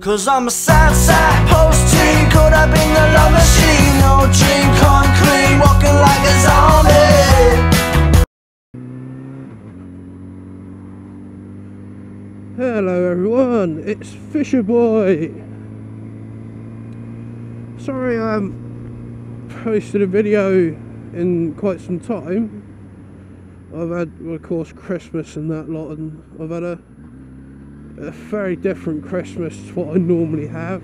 'Cause I'm a sad, sad post-teen, caught up in the love machine. No dream come clean, walking like a zombie. Hello everyone, it's Fisher Boy. Sorry I haven't posted a video in quite some time. I've had, well, of course, Christmas and that lot, and I've had a very different Christmas to what I normally have.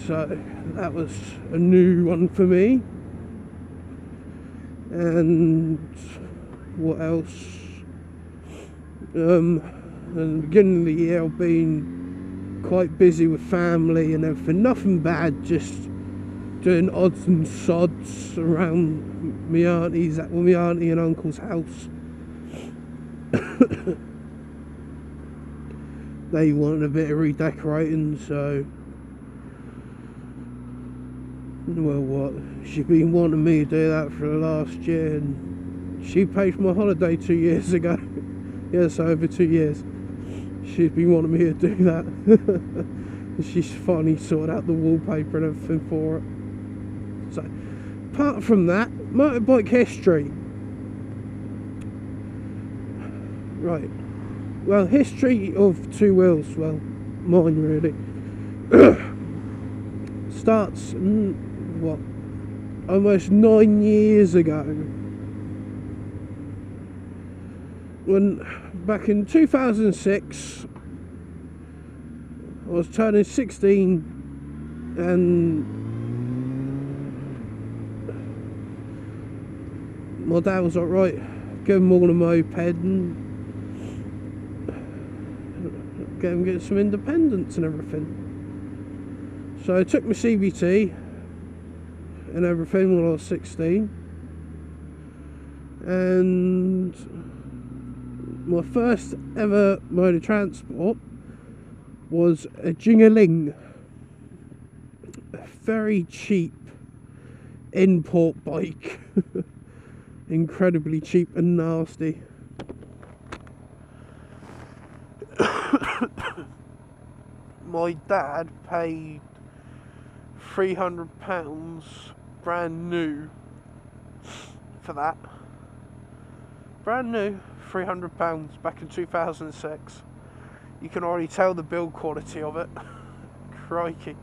So that was a new one for me. And what else? At the beginning of the year I've been quite busy with family and everything. Nothing bad, just doing odds and sods around my auntie and uncle's house. They wanted a bit of redecorating, so well, what, she's been wanting me to do that for the last year, and she paid for my holiday 2 years ago. Yes, over 2 years. She's been wanting me to do that. She's finally sorted out the wallpaper and everything for it. So, apart from that, motorbike history. Right. Well, history of two wheels. Well, mine really. Starts, what, almost 9 years ago. When, back in 2006, I was turning 16, and my dad was like, right, give him all a moped and get some independence and everything. So I took my CVT and everything when I was 16, and my first ever mode of transport was a Jingaling, a very cheap import bike. Incredibly cheap and nasty. My dad paid £300 brand new for that. Brand new, £300 back in 2006. You can already tell the build quality of it. Crikey.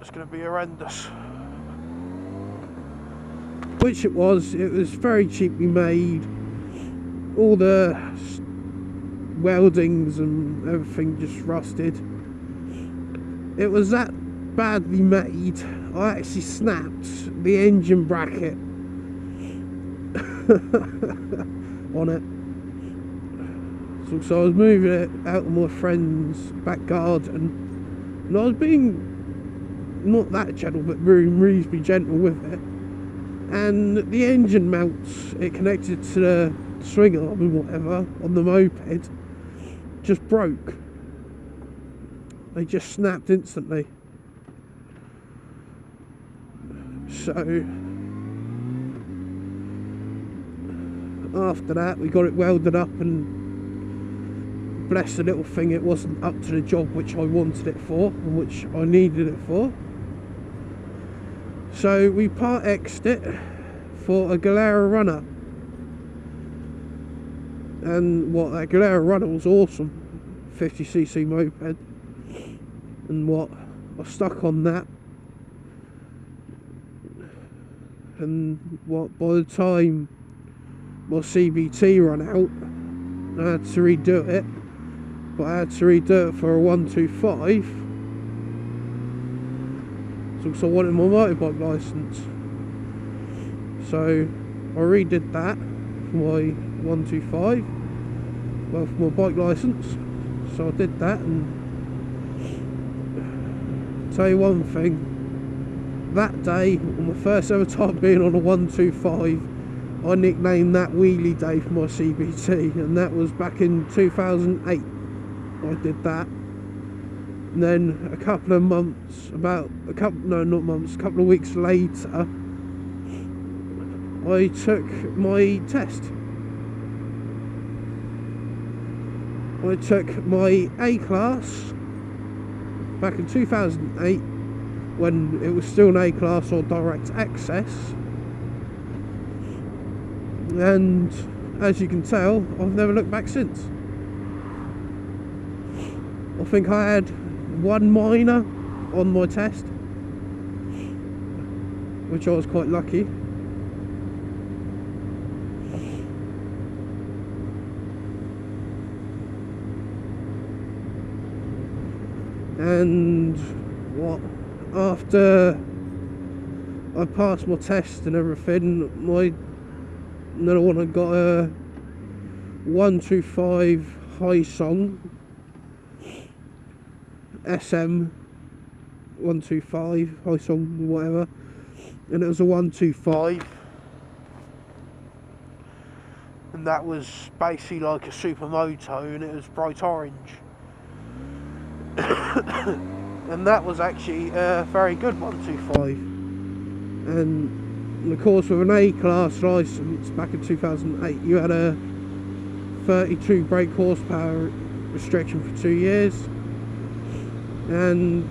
It's going to be horrendous. Which it was very cheaply made. All the weldings and everything just rusted. It was that badly made, I actually snapped the engine bracket on it. So I was moving it out of my friend's back garden, and I was being not that gentle, but very reasonably gentle with it. And the engine mounts, it connected to the swing arm and whatever on the moped, just broke. They just snapped instantly. So after that we got it welded up, and bless the little thing, it wasn't up to the job which I wanted it for and which I needed it for. So we part X'd it for a Galera Runner. And what, that Galera Runner was awesome, 50cc moped, and what, I stuck on that, and what, by the time my CVT run out, I had to redo it, but I had to redo it for a 125, so I wanted my motorbike licence, so I redid that for my 125, well, for my bike licence. So I did that, and tell you one thing, that day, on my first ever time being on a 125, I nicknamed that Wheelie Day for my CVT, and that was back in 2008. I did that, and then a couple of months, a couple of weeks later, I took my test. I took my A-Class back in 2008 when it was still an A-Class or direct access, and as you can tell, I've never looked back since. I think I had one minor on my test, which I was quite lucky. And what, after I passed my test and everything, another one, I got a 125 Hyosung SM 125 Hyosung, whatever, and it was a 125, and that was basically like a supermoto, and it was bright orange. And that was actually a very good 125. And of course, with an A-Class licence back in 2008, you had a 32 brake horsepower restriction for 2 years, and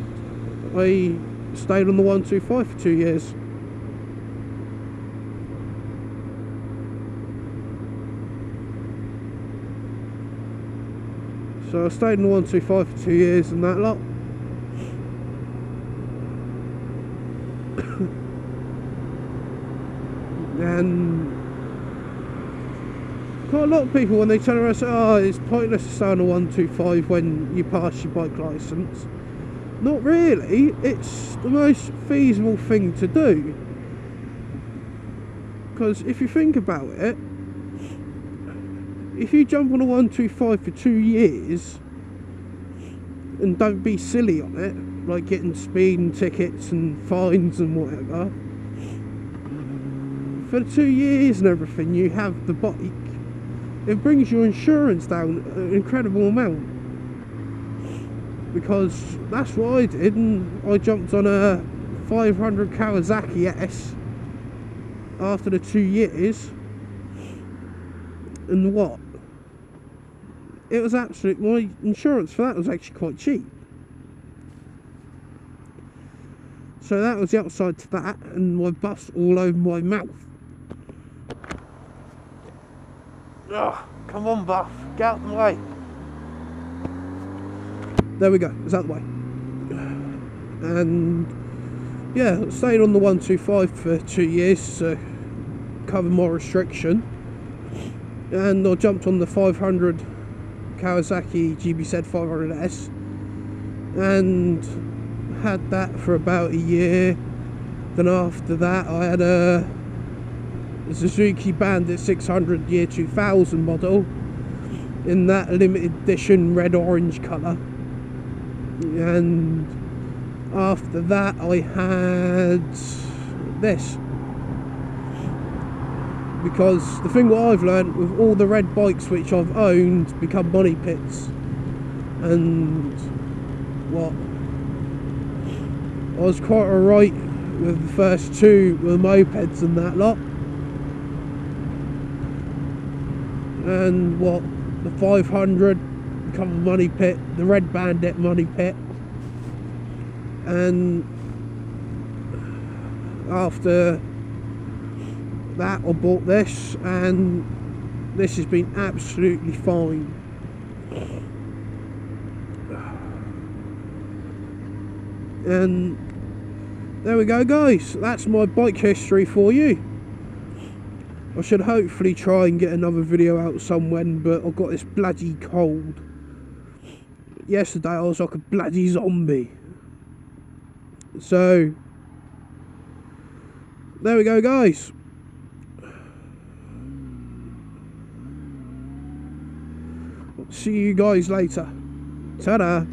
I stayed on the 125 for 2 years. So I stayed on the 125 for 2 years and that lot. And quite a lot of people, when they turn around and say, oh, it's pointless to stay on a 125 when you pass your bike licence. Not really. It's the most feasible thing to do. Because if you think about it, if you jump on a 125 for 2 years and don't be silly on it, like getting speeding tickets and fines and whatever, for the 2 years and everything you have the bike, it brings your insurance down an incredible amount. Because that's what I did, and I jumped on a 500 Kawasaki S after the 2 years, and what? It was absolute, my insurance for that was actually quite cheap. So that was the upside to that, and my bus all over my mouth. Oh, come on, Buff, get out of the way. There we go, it's out of the way. And yeah, I stayed on the 125 for 2 years to cover my restriction, and I jumped on the 500 Kawasaki GBZ 500S and had that for about a year. Then after that I had a Suzuki Bandit 600 year 2000 model in that limited edition red orange colour, and after that I had this, because the thing what I've learned with all the red bikes which I've owned become money pits, and what, I was quite alright with the first two with mopeds and that lot, and what, the 500 become a money pit, the Red Bandit money pit, and after that I bought this, and this has been absolutely fine. And there we go, guys, that's my bike history for you. I should hopefully try and get another video out somewhen, but I've got this bloody cold. Yesterday I was like a bloody zombie. So there we go, guys. See you guys later. Ta-da.